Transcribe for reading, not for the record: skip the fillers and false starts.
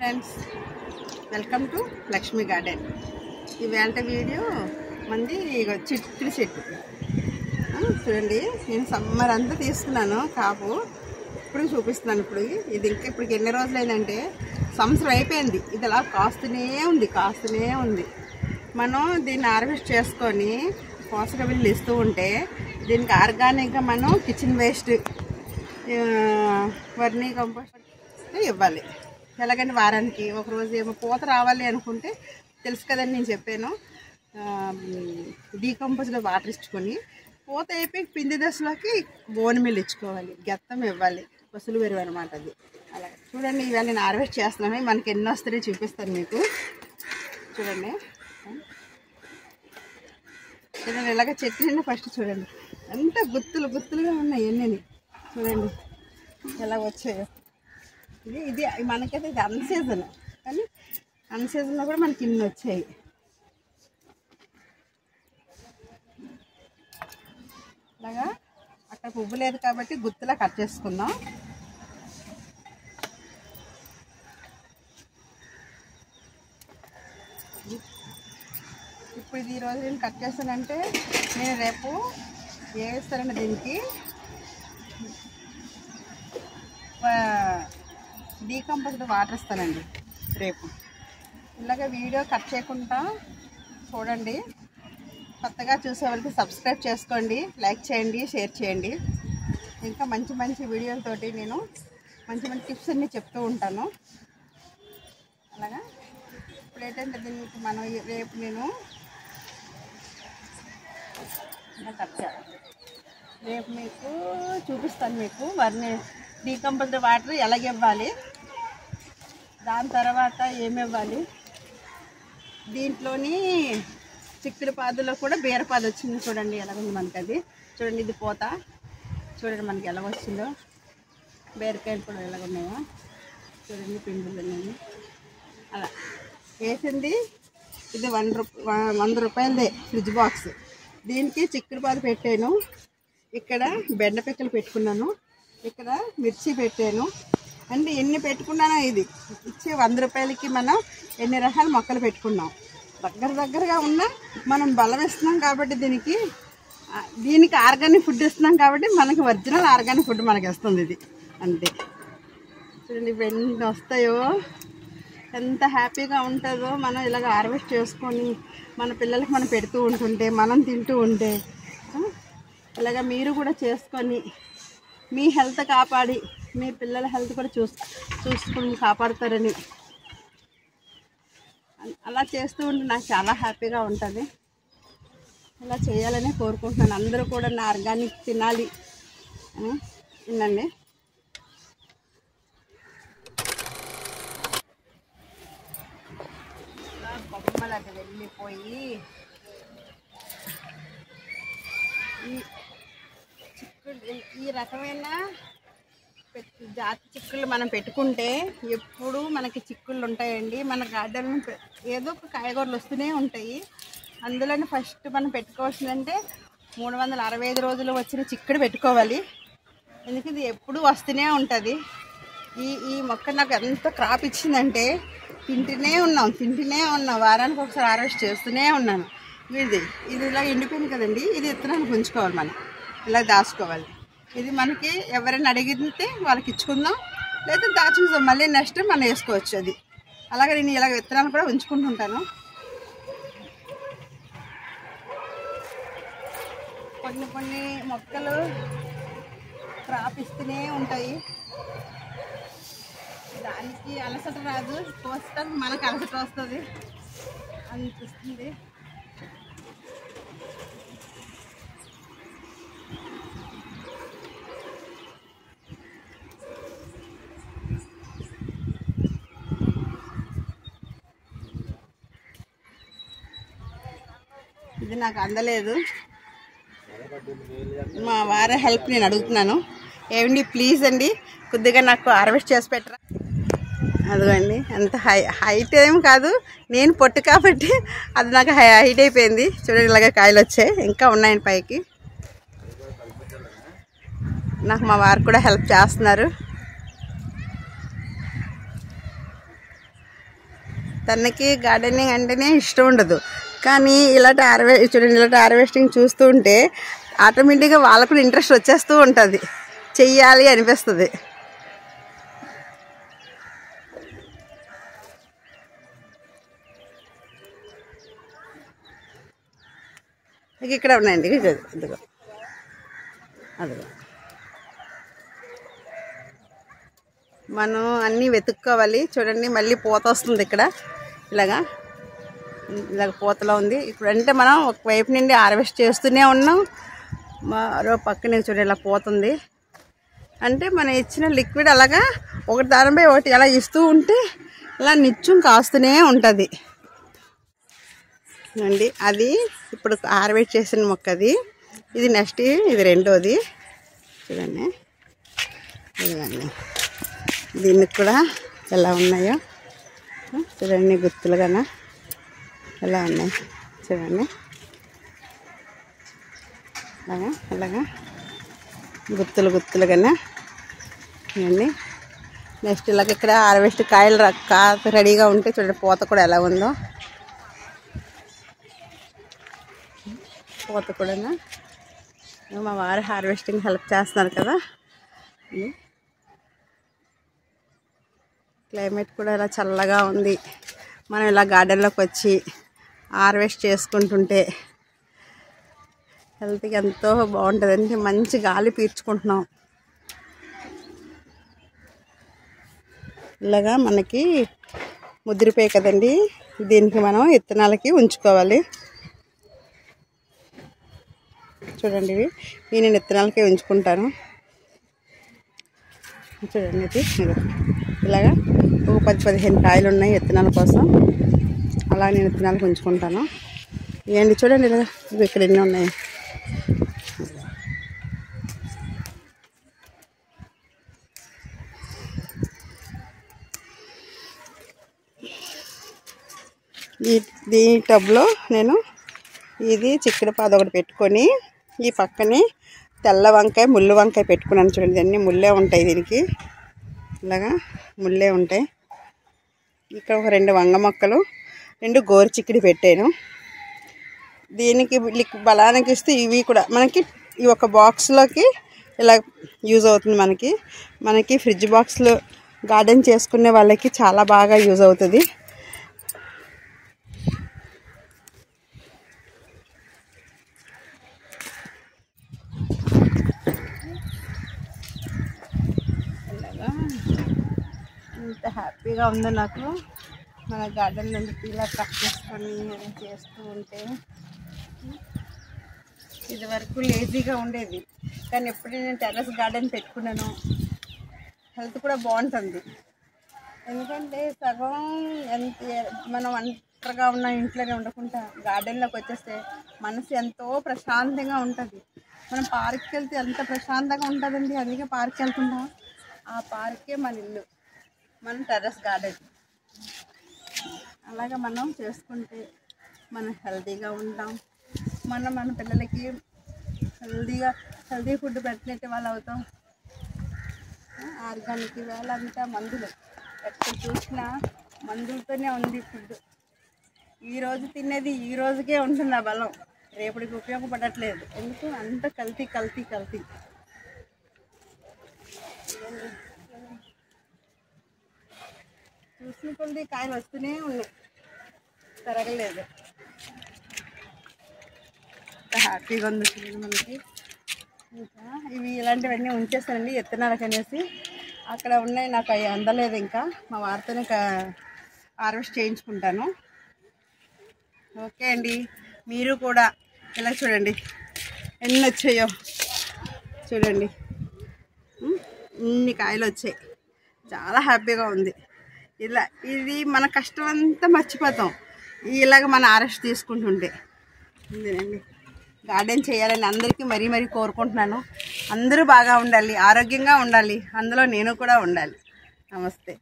Friends, welcome to Lakshmi garden. ఇవాళ video మంది చిక్కుడు చెట్టు చూడండి. నేను సమ్మర్ అంతా తీసుకున్నాను కాపు, ఇప్పుడు చూపిస్తున్నాను. ఇది ఇంకా ఇప్పటికి ఎన్ని రోజులైందంటే సంవత్సరం అయిపోయింది. ఇది అలా కాస్తూనే ఉంది. మనం దీన్ని హార్వెస్ట్ చేసుకొని పోషక విలువలు ఇస్తూ ఉంటే దీనికి ఆర్గానిక్గా మనం కిచెన్ వేస్ట్, వర్మీ కంపోస్ట్ ఇవ్వాలి. ఎలాగంటే వారానికి ఒకరోజు ఏమో పూత రావాలి అనుకుంటే తెలుసు కదండి, నేను చెప్పాను. డీకంపోజ్లో వాటర్ ఇచ్చుకొని పూత అయిపోయి పిండి దశలోకి బోన్ మిల్ ఇచ్చుకోవాలి, గెత్తం ఇవ్వాలి, పసులు వెరువు అనమాట అది. అలాగే చూడండి, ఇవాళ నేను హార్వెస్ట్ చేస్తున్నాను. మనకి ఎన్ని వస్తాయో చూపిస్తాను మీకు. చూడండి ఇలాగ చెట్టు నిండా ఫస్ట్ చూడండి ఎంత గుత్తులుగా ఉన్నాయి. ఎన్ని చూడండి ఎలా వచ్చాయో. ఇది మనకైతే ఇది అన్సీజన్, కానీ అన్సీజన్లో కూడా మనకి ఇన్ని వచ్చాయి. అలాగా అక్కడ పువ్వు లేదు కాబట్టి గుత్తులా కట్ చేసుకుందాం. ఇప్పుడు ఇది ఈరోజు నేను కట్ చేస్తానంటే నేను రేపు ఏం వేస్తానండి, దీనికి డీకంపోజ్డ్ వాటర్ ఇస్తానండి రేపు. ఇలాగ వీడియో కట్ చేయకుండా చూడండి. కొత్తగా చూసే వాళ్ళకి సబ్స్క్రైబ్ చేసుకోండి, లైక్ చేయండి, షేర్ చేయండి. ఇంకా మంచి వీడియోలతోటి నేను మంచి టిప్స్ అన్నీ చెప్తూ ఉంటాను. అలాగా ఇప్పుడు ఏంటంటే దీనికి మనం రేపు నేను కట్ చేయాలి. రేపు మీకు చూపిస్తాను, మీకు డీకంపోజ్డ్ వాటర్ ఎలాగివ్వాలి, దాని తర్వాత ఏమివ్వాలి. దీంట్లోని చిక్కుడు పాదులో కూడా బీరపాదు వచ్చింది. చూడండి ఎలాగుంది మనకి అది. చూడండి ఇది పూత, చూడండి మనకి ఎలా వచ్చిందో. బీరకాయలు కూడా ఎలాగున్నాయో చూడండి, పిండులు ఉన్నాయి. అలా వేసింది. ఇది 100 రూపాయలదే ఫ్రిడ్జ్ బాక్స్. దీనికి చిక్కుడు పాదు పెట్టాను, ఇక్కడ బెండ పిక్కలు పెట్టుకున్నాను, ఇక్కడ మిర్చి పెట్టాను. అంటే ఎన్ని పెట్టుకున్నానో ఇది ఇచ్చే 100 రూపాయలకి మనం ఎన్ని రకాల మొక్కలు పెట్టుకున్నాం. దగ్గరగా ఉన్న మనం బలం ఇస్తున్నాం కాబట్టి దీనికి ఆర్గానిక్ ఫుడ్ ఇస్తున్నాం కాబట్టి మనకి ఒరిజినల్ ఆర్గానిక్ ఫుడ్ మనకి ఇస్తుంది ఇది. అంతే. చూడండి ఎన్ని వస్తాయో, ఎంత హ్యాపీగా ఉంటుందో. మనం ఇలాగ హార్వెస్ట్ చేసుకొని మన పిల్లలకి మనం పెడుతూ ఉంటుంటే, మనం తింటూ ఉంటే, ఇలాగ మీరు కూడా చేసుకొని మీ హెల్త్ కాపాడి మీ పిల్లల హెల్త్ కూడా చూసుకొని కాపాడుతారని అలా చేస్తూ ఉంటే నాకు చాలా హ్యాపీగా ఉంటుంది. ఇలా చేయాలని కోరుకుంటున్నాను. అందరూ కూడా నా ఆర్గానిక్ తినాలి అని వినండి. బొమ్మలు అది వెళ్ళిపోయి ఈ రకమైన జాతి చిక్కుళ్ళు మనం పెట్టుకుంటే ఎప్పుడు మనకి చిక్కుళ్ళు ఉంటాయండి. మన గార్డెన్ ఏదో ఒక కాయగూరలు వస్తూనే ఉంటాయి. అందులోనే ఫస్ట్ మనం పెట్టుకోవాల్సిందంటే 365 రోజులు వచ్చిన చిక్కుడు పెట్టుకోవాలి. ఎందుకంటే ఇది ఎప్పుడు వస్తూనే ఉంటుంది. ఈ మొక్క నాకు ఎంత క్రాప్ ఇచ్చిందంటే తింటూనే ఉన్నాం. వారానికి ఒకసారి హార్వెస్ట్ చేస్తూనే ఉన్నాను. ఇది ఇలా ఎండిపోయింది కదండి, ఇది విత్తనానికి ఉంచుకోవాలి, మనం ఇలా దాచుకోవాలి. ఇది మనకి ఎవరైనా అడిగితే వాళ్ళకి ఇచ్చుకుందాం, లేదా దాచుకుందాం, మళ్ళీ నెక్స్ట్ మనం వేసుకోవచ్చు. అది అలాగే నేను ఇలా విత్తనాలు కూడా ఉంచుకుంటుంటాను. కొన్ని మొక్కలు క్రాప్ ఇస్తూనే ఉంటాయి. దానికి అలసట రాదు, కోస్తానికి మనకు అలసట వస్తుంది అనిపిస్తుంది. ఇది నాకు అందలేదు, మా వారి హెల్ప్ నేను అడుగుతున్నాను. ఏమండి ప్లీజ్ అండి, కొద్దిగా నాకు హార్వెస్ట్ చేసి పెట్టరా. అదిగోండి అంత హైట్ ఏమి కాదు, నేను పొట్టు కాబట్టి అది నాకు హైట్ అయిపోయింది. చూడండి ఇలాగే కాయలు వచ్చాయి, ఇంకా ఉన్నాయండి పైకి. నాకు మా వారు కూడా హెల్ప్ చేస్తున్నారు. తనకి గార్డెనింగ్ అంటేనే ఇష్టం ఉండదు. కానీ చూడండి ఇలాంటి హార్వెస్టింగ్ చూస్తూ ఉంటే ఆటోమేటిక్గా వాళ్ళకు కూడా ఇంట్రెస్ట్ వచ్చేస్తూ ఉంటుంది, చెయ్యాలి అనిపిస్తుంది. ఇక్కడ ఉన్నాయండి, ఇదిగో అదిగో. మనం అన్నీ వెతుక్కోవాలి. చూడండి మళ్ళీ పూత వస్తుంది ఇక్కడ, ఇలాగ పూతలో ఉంది. ఇప్పుడు అంటే మనం ఒకవైపు నుండి హార్వెస్ట్ చేస్తూనే ఉన్నాం, మరో పక్కనే చూడండి ఇలా పోతుంది. అంటే మనం ఇచ్చిన లిక్విడ్ అలాగా ఒకటి దానిపై ఒకటి అలా ఇస్తూ ఉంటే ఇలా నిత్యం కాస్తూనే ఉంటుంది అండి. అది ఇప్పుడు హార్వెస్ట్ చేసిన మొక్కది, ఇది నెక్స్ట్, ఇది రెండోది. చూడండి ఇదిగండి, దీనికి కూడా ఎలా ఉన్నాయో చూడండి, గుత్తులుగా ఎలా ఉన్నాయి చూడండి, అలాగా గుత్తులుగా ఇవన్నీ. నెక్స్ట్ ఇలాగ ఇక్కడ హార్వెస్ట్ కాయలు రెడీగా ఉంటే చూడండి పూత కూడా ఎలా ఉందో, పూత కూడా మా వారు హార్వెస్టింగ్ హెల్ప్ చేస్తున్నారు కదా. క్లైమేట్ కూడా ఇలా చల్లగా ఉంది. మనం ఇలా గార్డెన్లోకి వచ్చి హార్వెస్ట్ చేసుకుంటుంటే హెల్త్కి ఎంతో బాగుంటుందండి. మంచి గాలి పీల్చుకుంటున్నాం. ఇలాగా మనకి ముదిరిపోయి కదండి, దీనికి మనం విత్తనాలకి ఉంచుకోవాలి. చూడండి ఇవి నేను విత్తనాలకే ఉంచుకుంటాను. చూడండి ఇది ఇలాగా ఒక 10-15 కాయలు ఉన్నాయి విత్తనాల కోసం, అలా నేను విత్తనాలకు ఉంచుకుంటాను. ఇవన్నీ చూడండి ఇలాగా ఇవి ఇక్కడ ఎన్ని ఉన్నాయి. ఈ టబ్లో నేను ఇది చిక్కుడు పాదు ఒకటి పెట్టుకొని, ఈ పక్కనే తెల్ల వంకాయ ముళ్ళు వంకాయ పెట్టుకున్నాను. చూడండి అన్నీ ముళ్ళే ఉంటాయి, దీనికి ఇలాగా ముళ్ళే ఉంటాయి. ఇక్కడ ఒక 2 వంగ మొక్కలు, 2 గోరు చిక్కుడు పెట్టాను. దీనికి బలానికి ఇస్తే ఇవి కూడా మనకి ఈ ఒక బాక్స్లోకి ఇలా యూజ్ అవుతుంది. మనకి ఫ్రిడ్జ్ బాక్స్లో గార్డెన్ చేసుకునే వాళ్ళకి చాలా బాగా యూజ్ అవుతుంది. ఇంత హ్యాపీగా ఉందో నాకు మన గార్డెన్ నుండి ఇలా కట్ చేసుకొని చేస్తూ ఉంటే. ఇది వరకు లేజీగా ఉండేది, కానీ ఎప్పుడు నేను టెర్రస్ గార్డెన్ పెట్టుకున్నాను హెల్త్ కూడా బాగుంటుంది. ఎందుకంటే సగం మనం ఒంటరిగా ఉన్న ఇంట్లోనే ఉండకుండా గార్డెన్లోకి వచ్చేస్తే మనసు ఎంతో ప్రశాంతంగా ఉంటుంది. మనం పార్క్కి వెళ్తే ఎంత ప్రశాంతంగా ఉంటుందండి, అందుకే పార్క్కి వెళ్తుంటాం. ఆ పార్కే మన ఇల్లు, మన టెర్రస్ గార్డెన్. అలాగా మనం చేసుకుంటే మనం హెల్తీగా ఉంటాం. మన పిల్లలకి హెల్తీ ఫుడ్ పెట్టినట్టు వాళ్ళు అవుతాం. ఆర్గానిక్ వేళంతా మందులు, ఎక్కడ చూసినా మందులతోనే ఉంది ఫుడ్. ఈరోజు తినేది ఈ రోజుకే ఉంటుంది ఆ బలం, రేపటికి ఉపయోగపడట్లేదు. ఎందుకు అంత కల్తీ. చూసిన కొద్ది కాయలు వస్తూనే ఉన్నాయి, తరగలేదు. హ్యాపీగా ఉంది మనకి. ఇంకా ఇవి ఇలాంటివన్నీ ఉంచేస్తానండి విత్తనాలకు అనేసి. అక్కడ ఉన్నాయి, నాకు అవి అందలేదు. ఇంకా మా వారితోనే హార్వెస్ట్ చేయించుకుంటాను. ఓకే అండి, మీరు కూడా ఇలా చూడండి ఎన్ని వచ్చాయో చూడండి, ఇన్ని కాయలు వచ్చాయి. చాలా హ్యాపీగా ఉంది. ఇది మన కష్టం అంతా మర్చిపోతాం ఇలాగ మన హార్వెస్ట్ తీసుకుంటుంటే. ఇదేనండి గార్డెన్ చేయాలని అందరికీ మరీ కోరుకుంటున్నాను. అందరూ బాగా ఉండాలి, ఆరోగ్యంగా ఉండాలి, అందులో నేను కూడా ఉండాలి. నమస్తే.